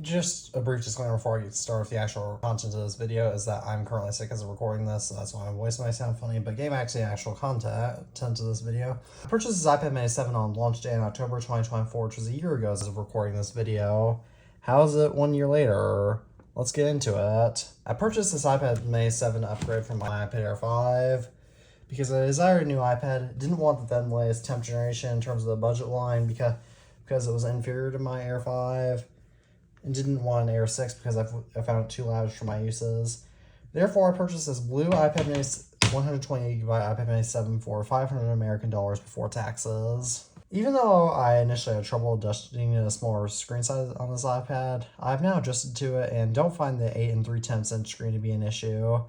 Just a brief disclaimer before I get started with the actual content of this video is that I'm currently sick as of recording this, so that's why my voice might sound funny, but getting back to the actual content to this video. I purchased this iPad Mini 7 on launch day in October 2024, which was a year ago as of recording this video. How is it 1 year later? Let's get into it. I purchased this iPad Mini 7 upgrade from my iPad Air 5 because I desired a new iPad. Didn't want the then latest 10th generation in terms of the budget line because it was inferior to my Air 5. And didn't want an Air 6 because I found it too lavish for my uses. Therefore, I purchased this blue iPad Mini 128GB iPad Mini 7 for $500 American before taxes. Even though I initially had trouble adjusting a smaller screen size on this iPad, I've now adjusted to it and don't find the 8 3/10 inch screen to be an issue.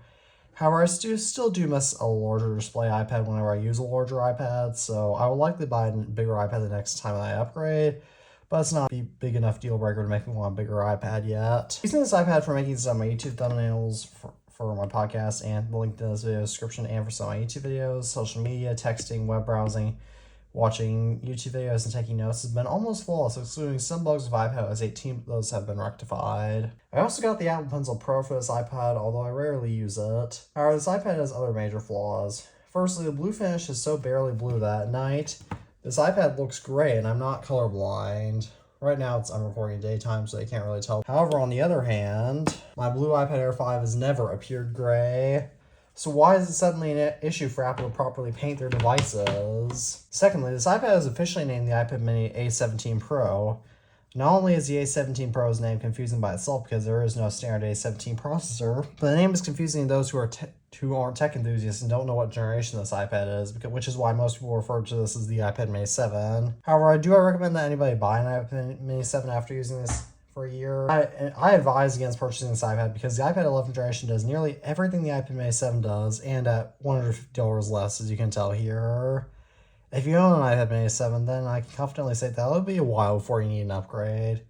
However, I still do miss a larger display iPad whenever I use a larger iPad, so I will likely buy a bigger iPad the next time I upgrade. But it's not a big enough deal breaker to make me want a bigger iPad yet. Using this iPad for making some of my YouTube thumbnails for my podcast and the link to this video description and for some of my YouTube videos, social media, texting, web browsing, watching YouTube videos, and taking notes has been almost flawless, excluding some bugs with iPad OS 18, but those have been rectified. I also got the Apple Pencil Pro for this iPad, although I rarely use it. However, this iPad has other major flaws. Firstly, the blue finish is so barely blue that at night, this iPad looks gray, and I'm not colorblind. Right now, I'm recording daytime, so I can't really tell. However, on the other hand, my blue iPad Air 5 has never appeared gray. So why is it suddenly an issue for Apple to properly paint their devices? Secondly, this iPad is officially named the iPad Mini A17 Pro. Not only is the A17 Pro's name confusing by itself because there is no standard A17 processor, but the name is confusing to those who aren't tech enthusiasts and don't know what generation this iPad is, which is why most people refer to this as the iPad Mini 7. However, I recommend that anybody buy an iPad Mini 7 after using this for a year. I advise against purchasing this iPad because the iPad 11th generation does nearly everything the iPad Mini 7 does, and at $150 less, as you can tell here. If you own an iPad Mini 7, then I can confidently say that it'll be a while before you need an upgrade.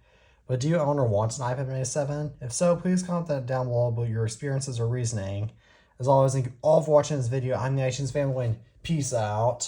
But do you own or want an iPad Mini 7? If so, please comment down below about your experiences or reasoning. As always, thank you all for watching this video. I'm the iTunes Family, and peace out.